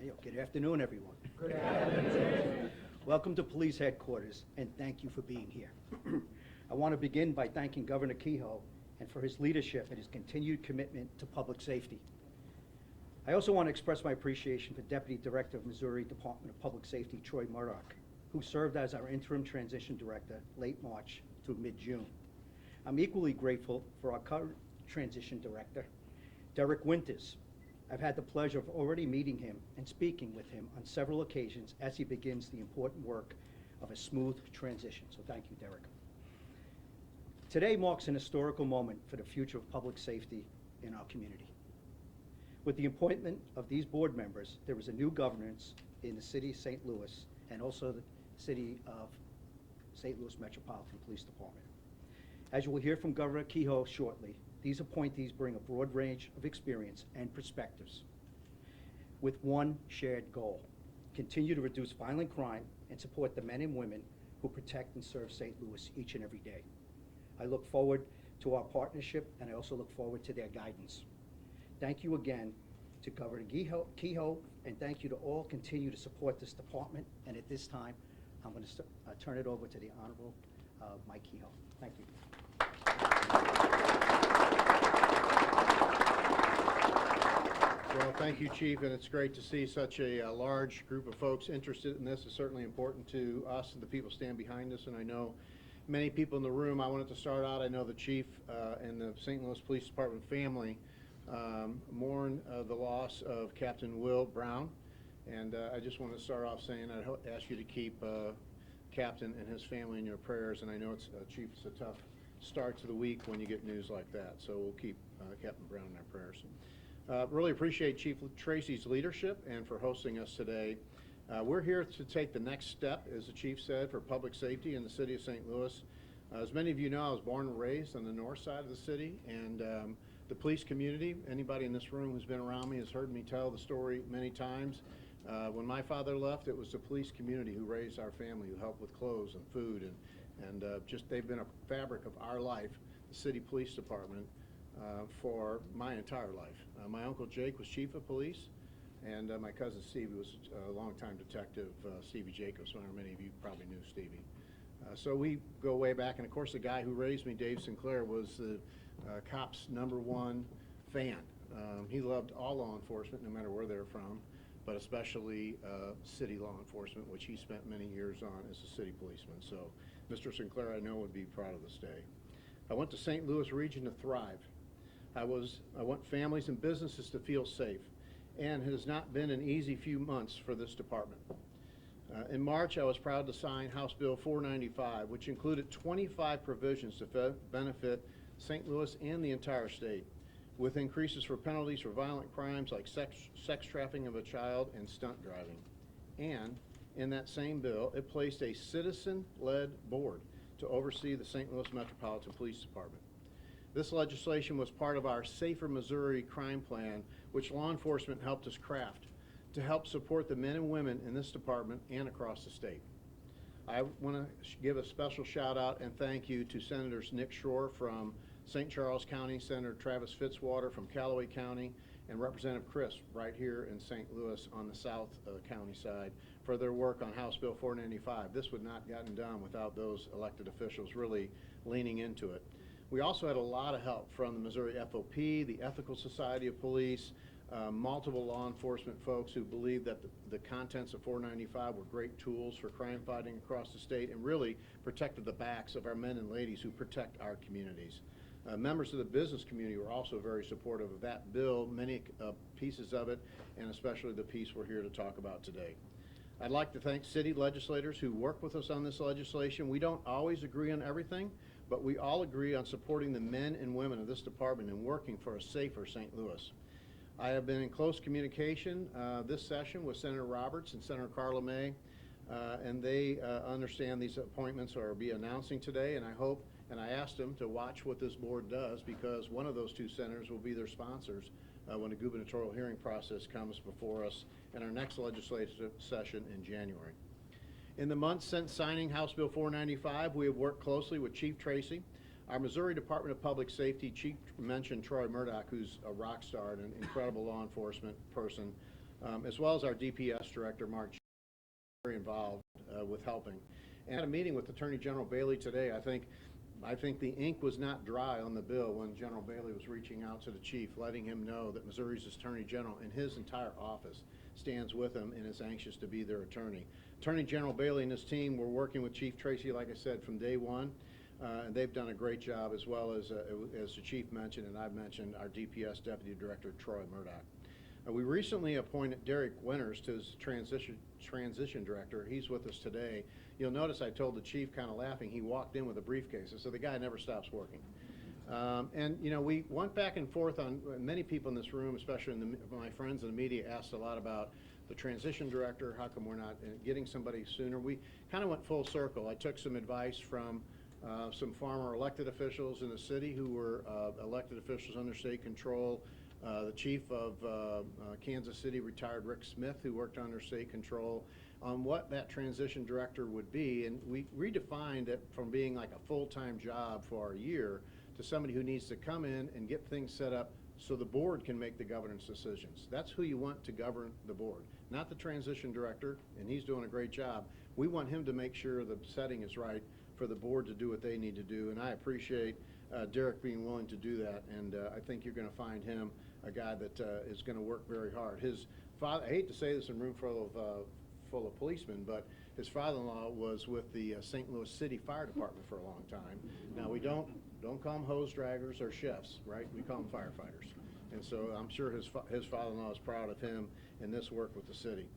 Good afternoon, everyone. Good afternoon. Welcome to Police Headquarters, and thank you for being here. I want to begin by thanking Governor Kehoe and for his leadership and his continued commitment to public safety. I also want to express my appreciation for Deputy Director of Missouri Department of Public Safety, Troy Murdoch, who served as our interim transition director late March through mid-June. I'm equally grateful for our current transition director, Derek Winters. I've had the pleasure of already meeting him and speaking with him on several occasions as he begins the important work of a smooth transition. So thank you, Derek. Today marks an historical moment for the future of public safety in our community. With the appointment of these board members, there is a new governance in the city of St. Louis and also the city of St. Louis Metropolitan Police Department. As you will hear from Governor Kehoe shortly, these appointees bring a broad range of experience and perspectives with one shared goal: continue to reduce violent crime and support the men and women who protect and serve St. Louis each and every day. I look forward to our partnership, and I also look forward to their guidance. Thank you again to Governor Kehoe, and thank you to all continue to support this department. And at this time, I'm going to turn it over to the Honorable Mike Kehoe. Thank you. Well, thank you, Chief, and it's great to see such a large group of folks interested in this. It's certainly important to us and the people stand behind us, and I know many people in the room. I wanted to start out, I know the Chief and the St. Louis Police Department family mourn the loss of Captain Will Brown, and I just want to start off saying I'd ask you to keep Captain and his family in your prayers, and I know it's, Chief, it's a tough start to the week when you get news like that, so we'll keep Captain Brown in our prayers. Really appreciate Chief Tracy's leadership and for hosting us today. We're here to take the next step, as the Chief said, for public safety in the city of St. Louis. As many of you know, I was born and raised on the north side of the city, and the police community, anybody in this room who's been around me has heard me tell the story many times. When my father left, it was the police community who raised our family, who helped with clothes and food, and just they've been a fabric of our life, the city police department, for my entire life. My Uncle Jake was chief of police, and my cousin Stevie was a longtime detective, Stevie Jacobs. Many of you probably knew Stevie. So we go way back, and of course the guy who raised me, Dave Sinclair, was the cops' #1 fan. He loved all law enforcement, no matter where they're from, but especially city law enforcement, which he spent many years on as a city policeman. So Mr. Sinclair, I know, would be proud of this day. I want the St. Louis region to thrive. I want families and businesses to feel safe, and it has not been an easy few months for this department. In March, I was proud to sign House Bill 495, which included 25 provisions to benefit St. Louis and the entire state, with increases for penalties for violent crimes like sex trafficking of a child and stunt driving. And in that same bill, it placed a citizen-led board to oversee the St. Louis Metropolitan Police Department. This legislation was part of our Safer Missouri crime plan, which law enforcement helped us craft to help support the men and women in this department and across the state. I want to give a special shout out and thank you to Senators Nick Shore from St. Charles County, Senator Travis Fitzwater from Callaway County, and Representative Chris right here in St. Louis on the South County side for their work on House Bill 495. This would not have gotten done without those elected officials really leaning into it. We also had a lot of help from the Missouri FOP, the Ethical Society of Police, multiple law enforcement folks who believed that the contents of 495 were great tools for crime fighting across the state and really protected the backs of our men and ladies who protect our communities. Members of the business community were also very supportive of that bill, many pieces of it, and especially the piece we're here to talk about today. I'd like to thank city legislators who work with us on this legislation. We don't always agree on everything, but we all agree on supporting the men and women of this department and working for a safer St. Louis. I have been in close communication this session with Senator Roberts and Senator Carla May, and they understand these appointments are be announcing today, and I hope, and I asked them to watch what this board does, because one of those two senators will be their sponsors when the gubernatorial hearing process comes before us in our next legislative session in January. In the months since signing House Bill 495, we have worked closely with Chief Tracy. Our Missouri Department of Public Safety Chief mentioned Troy Murdoch, who's a rock star and an incredible law enforcement person, as well as our DPS director, Mark, very involved with helping. And I had a meeting with Attorney General Bailey today. I think the ink was not dry on the bill when General Bailey was reaching out to the chief, letting him know that Missouri's Attorney General and his entire office stands with him and is anxious to be their attorney. Attorney General Bailey and his team were working with Chief Tracy, like I said, from day one, and they've done a great job, as well as the chief mentioned and I've mentioned, our DPS Deputy Director, Troy Murdoch. We recently appointed Derek Winters to his transition director. He's with us today. You'll notice I told the chief, kind of laughing, he walked in with a briefcase, so the guy never stops working. And you know, we went back and forth on, many people in this room, especially my friends in the media, asked a lot about the transition director. How come we're not getting somebody sooner? We kind of went full circle. I took some advice from some former elected officials in the city who were elected officials under state control. The chief of Kansas City, retired Rick Smith, who worked under state control, on what that transition director would be. And we redefined it from being like a full-time job for a year to somebody who needs to come in and get things set up so the board can make the governance decisions. That's who you want to govern the board, not the transition director, and he's doing a great job. We want him to make sure the setting is right for the board to do what they need to do, and I appreciate Derek being willing to do that, and I think you're going to find him a guy that is going to work very hard. His father, I hate to say this in a room full of policemen, but his father-in-law was with the St. Louis City Fire Department for a long time. Now, we don't call them hose draggers or chefs, right? We call them firefighters. And so I'm sure his father-in-law is proud of him in this work with the city.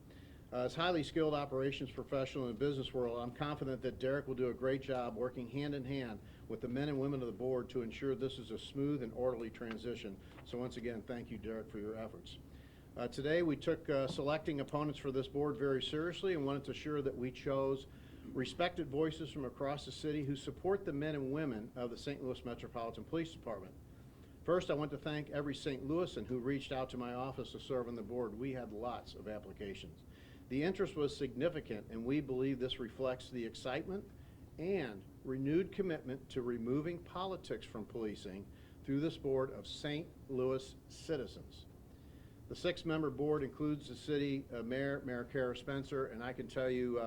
As highly skilled operations professional in the business world, I'm confident that Derek will do a great job working hand in hand with the men and women of the board to ensure this is a smooth and orderly transition. So once again, thank you, Derek, for your efforts. Today we took selecting opponents for this board very seriously and wanted to assure that we chose respected voices from across the city who support the men and women of the St. Louis Metropolitan Police Department. First, I want to thank every St. Louisan who reached out to my office to serve on the board. We had lots of applications. The interest was significant, and we believe this reflects the excitement and renewed commitment to removing politics from policing through this board of St. Louis citizens. The 6-member board includes the city mayor, Mayor Kara Spencer, and I can tell you,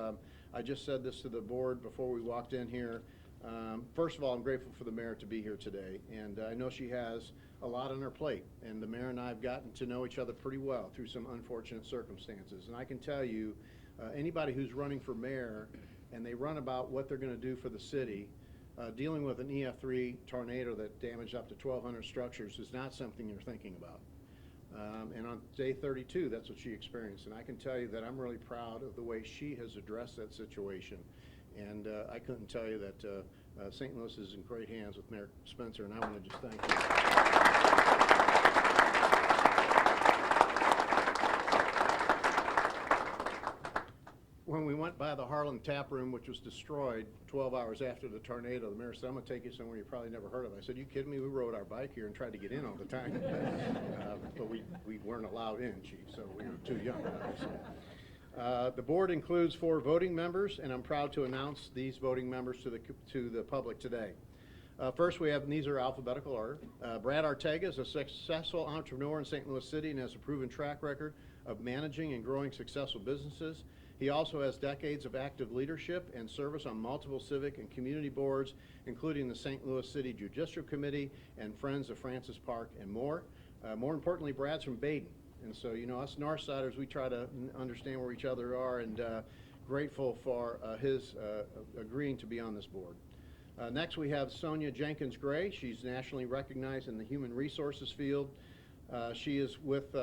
I just said this to the board before we walked in here. First of all, I'm grateful for the mayor to be here today, and I know she has a lot on her plate, and the mayor and I have gotten to know each other pretty well through some unfortunate circumstances. And I can tell you, anybody who's running for mayor and they run about what they're going to do for the city, dealing with an EF3 tornado that damaged up to 1,200 structures is not something you're thinking about. And on day 32, that's what she experienced. And I can tell you that I'm really proud of the way she has addressed that situation. And I couldn't tell you that St. Louis is in great hands with Mayor Spencer, and I want to just thank you. When we went by the Harlan Tap Room, which was destroyed 12 hours after the tornado, the mayor said, "I'm going to take you somewhere you probably never heard of." I said, "You kidding me? We rode our bike here and tried to get in all the time." But we weren't allowed in, Chief, so we were too young. The board includes 4 voting members, and I'm proud to announce these voting members to the public today. First, we have, and these are alphabetical order. Brad Arteaga is a successful entrepreneur in St. Louis City and has a proven track record of managing and growing successful businesses. He also has decades of active leadership and service on multiple civic and community boards, including the St. Louis City Judicial Committee and Friends of Francis Park and more. More importantly, Brad's from Baden. And so, you know, us Northsiders, we try to understand where each other are, and grateful for his agreeing to be on this board. Next, we have Sonia Jenkins Gray. She's nationally recognized in the human resources field. She is with,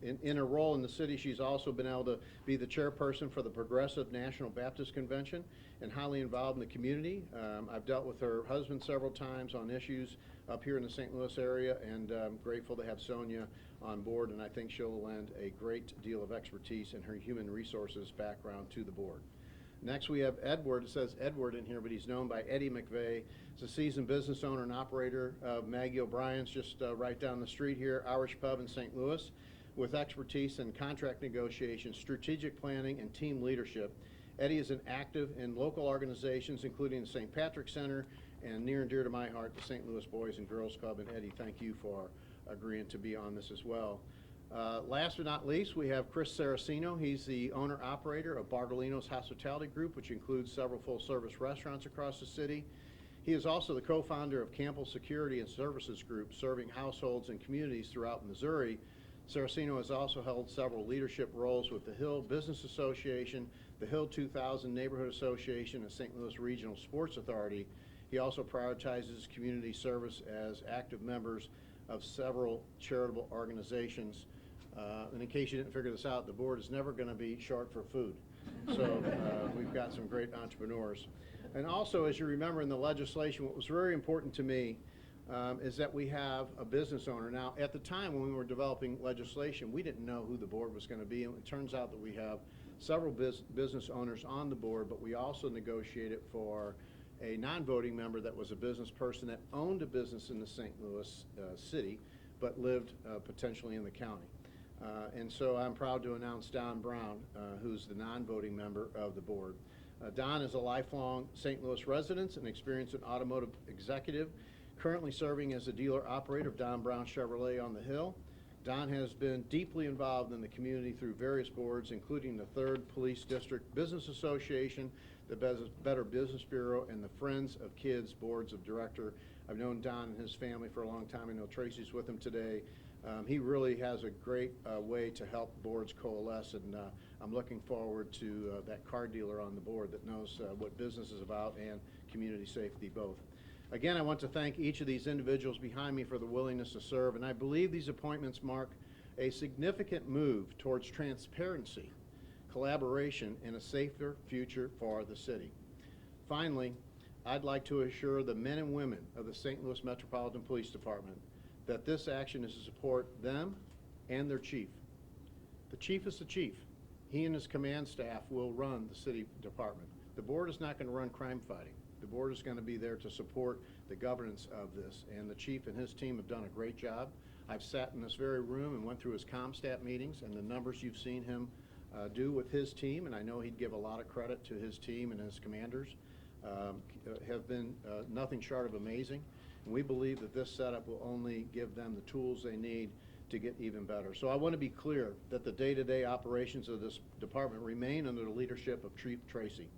in her role in the city, she's also been able to be the chairperson for the Progressive National Baptist Convention and highly involved in the community. I've dealt with her husband several times on issues up here in the St. Louis area, and I'm grateful to have Sonia on board, and I think she'll lend a great deal of expertise in her human resources background to the board. Next, we have Edward. It says Edward in here, but he's known by Eddie McVeigh. He's a seasoned business owner and operator of Maggie O'Brien's, just right down the street here, Irish Pub in St. Louis, with expertise in contract negotiations, strategic planning, and team leadership. Eddie is an active in local organizations, including the St. Patrick Center, and near and dear to my heart, the St. Louis Boys and Girls Club. And Eddie, thank you for agreeing to be on this as well. Last but not least, we have Chris Saraceno. He's the owner-operator of Bartolino's Hospitality Group, which includes several full-service restaurants across the city. He is also the co-founder of Campbell Security and Services Group, serving households and communities throughout Missouri. Saraceno has also held several leadership roles with the Hill Business Association, the Hill 2000 Neighborhood Association, and St. Louis Regional Sports Authority. He also prioritizes community service as active members of several charitable organizations. And in case you didn't figure this out, the board is never going to be short for food. So we've got some great entrepreneurs. And also, as you remember in the legislation, what was very important to me is that we have a business owner. Now, at the time when we were developing legislation, we didn't know who the board was going to be, and it turns out that we have several business owners on the board, but we also negotiated for a non-voting member that was a business person that owned a business in the St. Louis city, but lived potentially in the county. And so I'm proud to announce Don Brown, who's the non-voting member of the board. Don is a lifelong St. Louis resident and experienced automotive executive, currently serving as a dealer operator of Don Brown Chevrolet on the Hill. Don has been deeply involved in the community through various boards, including the 3rd Police District Business Association, the Better Business Bureau, and the Friends of Kids Boards of Director. I've known Don and his family for a long time. I know Tracy's with him today. He really has a great way to help boards coalesce, and I'm looking forward to that car dealer on the board that knows what business is about and community safety both. Again, I want to thank each of these individuals behind me for the willingness to serve, and I believe these appointments mark a significant move towards transparency, collaboration, and a safer future for the city. Finally, I'd like to assure the men and women of the St. Louis Metropolitan Police Department that this action is to support them and their chief. The chief is the chief. He and his command staff will run the city department. The board is not going to run crime fighting. The board is going to be there to support the governance of this, and the chief and his team have done a great job. I've sat in this very room and went through his ComStat meetings, and the numbers you've seen him do with his team, and I know he'd give a lot of credit to his team and his commanders, have been nothing short of amazing. And we believe that this setup will only give them the tools they need to get even better. So I want to be clear that the day-to-day operations of this department remain under the leadership of Chief Tracy.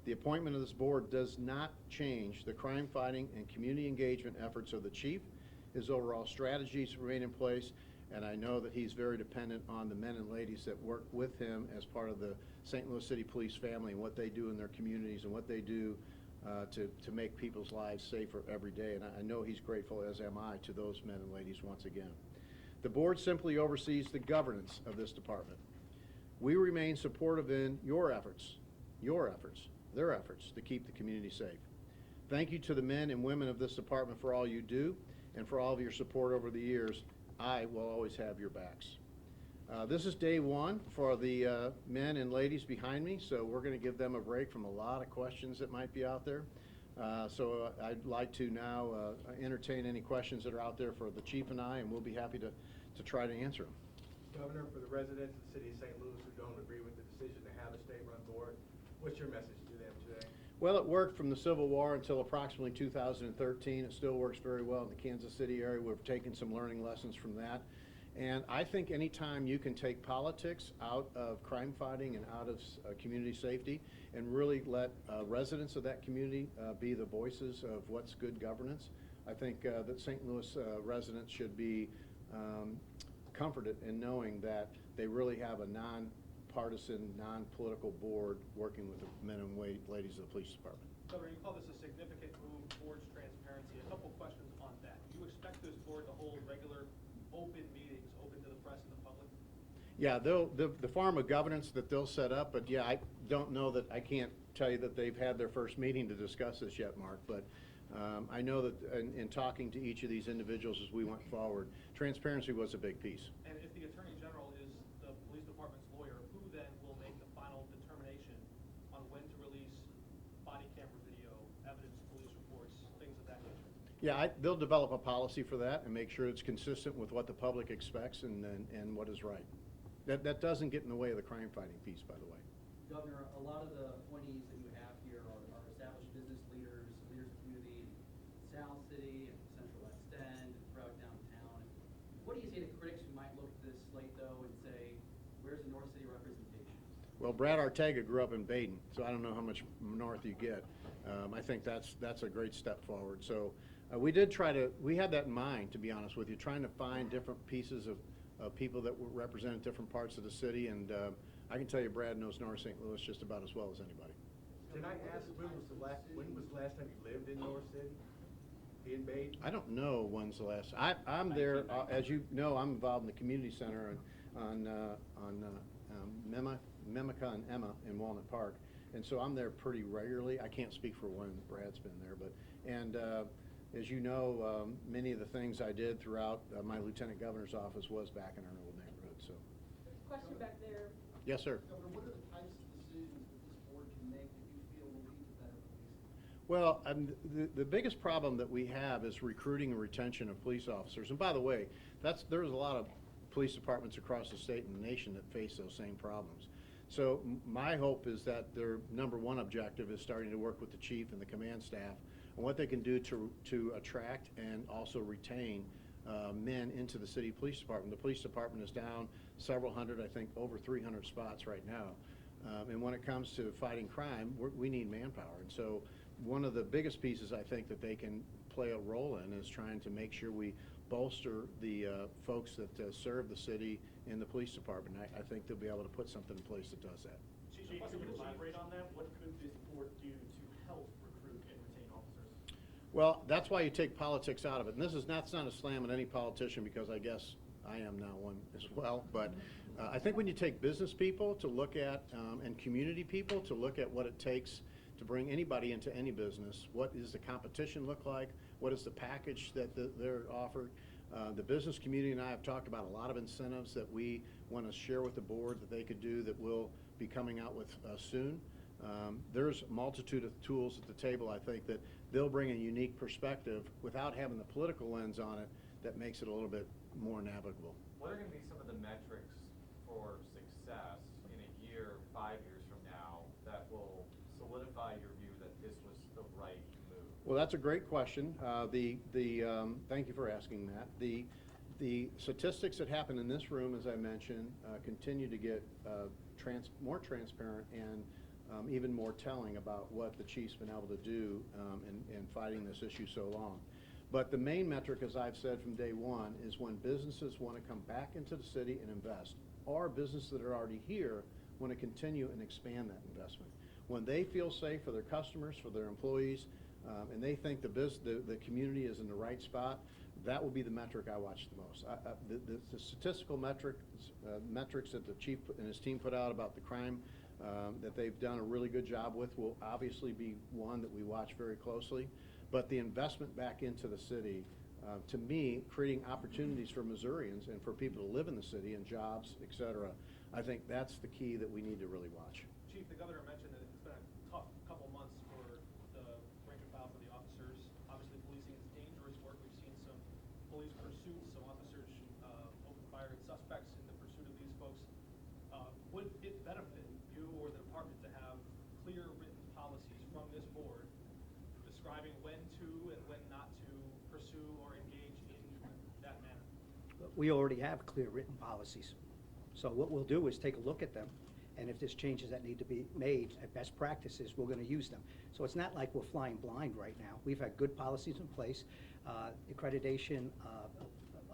The appointment of this board does not change the crime fighting and community engagement efforts of the chief. His overall strategies remain in place, and I know that he's very dependent on the men and ladies that work with him as part of the St. Louis City Police family and what they do in their communities and what they do to make people's lives safer every day. And I know he's grateful, as am I, to those men and ladies once again. The board simply oversees the governance of this department. We remain supportive in your efforts, their efforts to keep the community safe. Thank you to the men and women of this department for all you do and for all of your support over the years. I will always have your backs. This is day one for the men and ladies behind me, so we're going to give them a break from a lot of questions that might be out there. So I'd like to now entertain any questions that are out there for the chief and I, and we'll be happy to try to answer them. Governor, for the residents of the city of St. Louis who don't agree with the decision to have a state-run board, what's your message to them today? Well, it worked from the Civil War until approximately 2013. It still works very well in the Kansas City area. We've taken some learning lessons from that. And I think anytime you can take politics out of crime fighting and out of community safety and really let residents of that community be the voices of what's good governance, I think that St. Louis residents should be comforted in knowing that they really have a non-partisan, non-political board working with the men and ladies of the police department. Governor, you call this a significant move towards transparency. A couple questions on that. Do you expect this board to hold regular open meetings, open to the press and the public? Yeah, the form of governance that they'll set up, but yeah, I don't know that, I can't tell you that they've had their first meeting to discuss this yet, Mark, but I know that in talking to each of these individuals as we went forward, transparency was a big piece. And if the Attorney General is the police department's lawyer, who then will make the final determination on when to release body camera video, evidence, police reports, things of that nature? Yeah, they'll develop a policy for that and make sure it's consistent with what the public expects and what is right. That doesn't get in the way of the crime fighting piece, by the way. Governor, a lot of the appointees that you have here are established business leaders, leaders of community in South City and Central West End and throughout downtown. What do you say to critics who might look at this slate, though, Well, Brad Ortega grew up in Baden, so I don't know how much north you get. I think that's a great step forward. So we had that in mind, to be honest with you, trying to find different pieces of people that represent different parts of the city, and I can tell you Brad knows North St. Louis just about as well as anybody. Can I ask, when was the last time you lived in North City? In Baden? I don't know when's the last. I'm there, as you know, I'm involved in the community center on Mimica and Emma in Walnut Park, and so I'm there pretty regularly. I can't speak for when Brad's been there, but as you know, many of the things I did throughout my lieutenant governor's office was back in our old neighborhood. So. Question back there. Yes, sir. Governor, what are the types of decisions that this board can make that you feel will lead to better policing? Well, the biggest problem that we have is recruiting and retention of police officers. And by the way, there's a lot of police departments across the state and the nation that face those same problems. So my hope is that their number one objective is starting to work with the chief and the command staff on what they can do to attract and also retain men into the city police department. The police department is down several hundred, I think over 300 spots right now. And when it comes to fighting crime, we need manpower. And so one of the biggest pieces I think that they can play a role in is trying to make sure we bolster the folks that serve the city in the police department. I think they'll be able to put something in place that does that. Chief, if you could elaborate on that, what could this board do to help recruit and retain officers? Well, that's why you take politics out of it. And that's not a slam at any politician, because I guess I am now one as well. But I think when you take business people to look at, and community people to look at what it takes to bring anybody into any business, what does the competition look like? What is the package that they're offered? The business community and I have talked about a lot of incentives that we want to share with the board that they could do that we'll be coming out with soon. There's a multitude of tools at the table, I think, that they'll bring a unique perspective without having the political lens on it that makes it a little bit more navigable. What are going to be some of the metrics for success in a year, 5 years from now, that will solidify your view that this was the right move? Well, that's a great question. Thank you for asking that. The statistics that happen in this room, as I mentioned, continue to get more transparent and even more telling about what the chief's been able to do in fighting this issue so long. But the main metric, as I've said from day one, is when businesses want to come back into the city and invest, or businesses that are already here want to continue and expand that investment. When they feel safe for their customers, for their employees, and they think the community is in the right spot, that will be the metric I watch the most. The statistical metrics that the chief and his team put out about the crime that they've done a really good job with will obviously be one that we watch very closely. But the investment back into the city, to me, creating opportunities for Missourians and for people to live in the city and jobs, et cetera, I think that's the key that we need to really watch. Chief, the governor mentioned that it's been a tough couple months for the rank and file for the officers. Obviously, policing is dangerous work. We've seen some police pursuits, some officers open fire at suspects in the pursuit of these folks. Would it benefit you or the department to have clear written policies from this board describing when to and when not to pursue or engage in that manner? We already have clear written policies. So what we'll do is take a look at them, and if there's changes that need to be made at best practices, we're going to use them. So it's not like we're flying blind right now. We've had good policies in place. Accreditation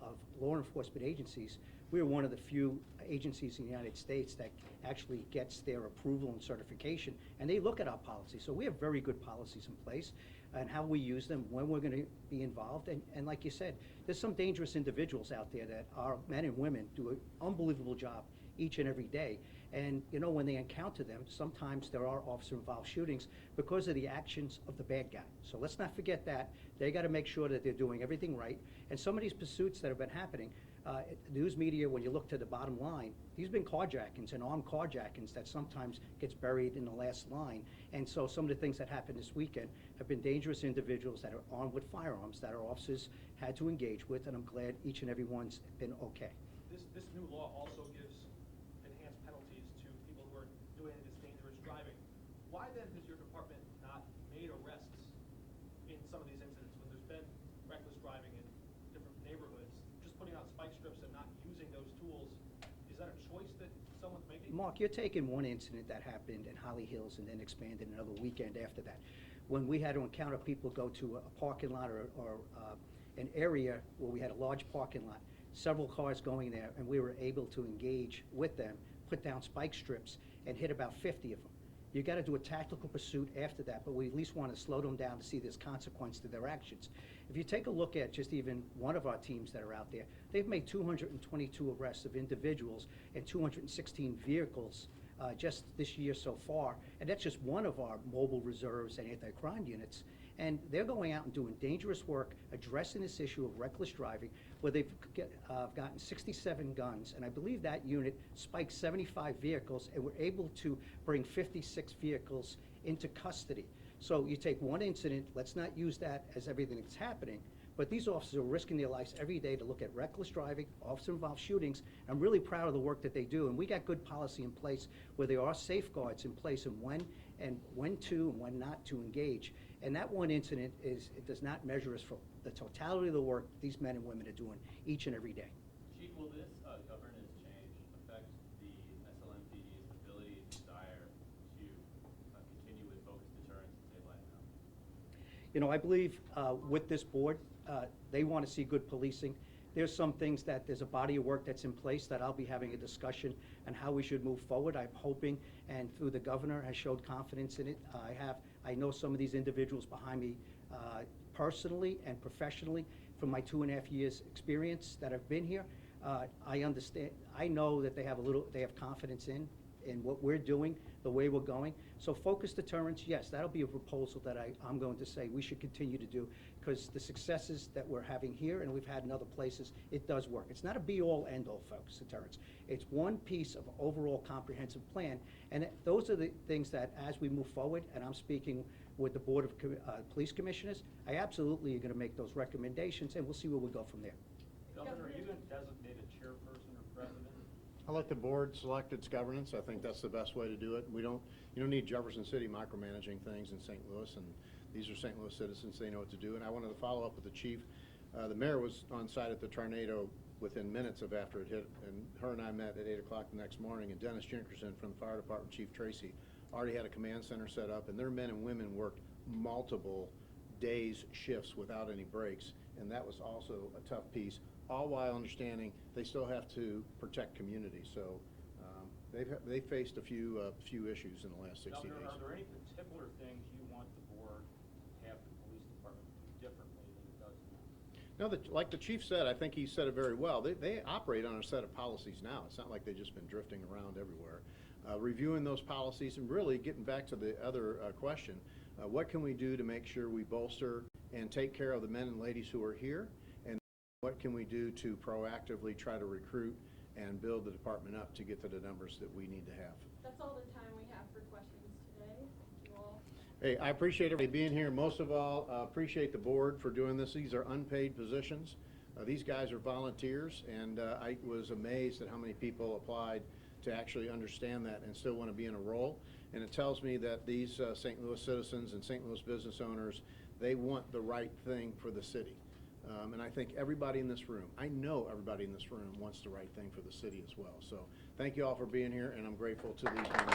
of law enforcement agencies, we're one of the few agencies in the United States that actually gets their approval and certification, and they look at our policies. So we have very good policies in place, and how we use them, when we're going to be involved. And like you said, there's some dangerous individuals out there that are men and women, do an unbelievable job each and every day. And you know, when they encounter them, sometimes there are officer-involved shootings because of the actions of the bad guy. So let's not forget that. They got to make sure that they're doing everything right. And some of these pursuits that have been happening, news media, when you look to the bottom line, these have been carjackings and armed carjackings that sometimes gets buried in the last line. And so some of the things that happened this weekend have been dangerous individuals that are armed with firearms that our officers had to engage with, and I'm glad each and every one's been okay. This new law also gives enhanced penalties to people who are doing this dangerous driving. Why then has your department not made arrests in some of these incidents when there's been reckless driving in different neighborhoods? Just putting out spike strips and not using those tools, is that a choice that someone's making? Mark, you're taking one incident that happened in Holly Hills and then expanded another weekend after that. When we had to encounter people go to a parking lot or an area where we had a large parking lot, several cars going there, and we were able to engage with them, put down spike strips, and hit about 50 of them. You got to do a tactical pursuit after that, but we at least want to slow them down to see there's consequence to their actions. If you take a look at just even one of our teams that are out there, they've made 222 arrests of individuals and 216 vehicles just this year so far, and that's just one of our mobile reserves and anti-crime units. And they're going out and doing dangerous work, addressing this issue of reckless driving, where they've gotten 67 guns, and I believe that unit spiked 75 vehicles, and we're able to bring 56 vehicles into custody. So you take one incident, let's not use that as everything that's happening, but these officers are risking their lives every day to look at reckless driving, officer-involved shootings. I'm really proud of the work that they do, and we got good policy in place where there are safeguards in place and when to and when not to engage. And that one incident it does not measure us for the totality of the work these men and women are doing each and every day. Chief, will this governance change affect the SLMPD's ability and desire to continue with focused deterrence and save lives now? You know, I believe with this board, they want to see good policing. There's some things that there's a body of work that's in place that I'll be having a discussion on how we should move forward. I'm hoping, and through the governor has showed confidence in it. I know some of these individuals behind me personally and professionally from my 2.5 years experience that I've been here. I understand, I know that they have confidence in what we're doing, the way we're going. So focused deterrence, yes, that'll be a proposal that I'm going to say we should continue to do, because the successes that we're having here and we've had in other places, it does work. It's not a be-all, end-all focused deterrence. It's one piece of an overall comprehensive plan, and those are the things that as we move forward, and I'm speaking with the Board of Police Commissioners, I absolutely are going to make those recommendations, and we'll see where we go from there. Governor, are you going to designate a chairperson or president? I let the board select its governance. I think that's the best way to do it. You don't need Jefferson City micromanaging things in St. Louis, and these are St. Louis citizens. They know what to do. And I wanted to follow up with the chief. The mayor was on site at the tornado within minutes of after it hit, and her and I met at 8 o'clock the next morning, and Dennis Jinkerson from the fire department, Chief Tracy, already had a command center set up, and their men and women worked multiple days shifts without any breaks, and that was also a tough piece, all while understanding they still have to protect communities. So they've faced a few issues in the last 60 Governor, days. are there any particular things you want the board to have the police department do differently than it does now? No, like the chief said, I think he said it very well. They operate on a set of policies now. It's not like they've just been drifting around everywhere. Reviewing those policies and really getting back to the other question, what can we do to make sure we bolster and take care of the men and ladies who are here, and what can we do to proactively try to recruit and build the department up to get to the numbers that we need to have. That's all the time we have for questions today. Thank you all. Hey, I appreciate everybody being here. Most of all, appreciate the board for doing this. These are unpaid positions. These guys are volunteers, and I was amazed at how many people applied to actually understand that and still want to be in a role. And it tells me that these St. Louis citizens and St. Louis business owners, they want the right thing for the city. And I think everybody in this room, I know everybody in this room wants the right thing for the city as well. So thank you all for being here, and I'm grateful to these men.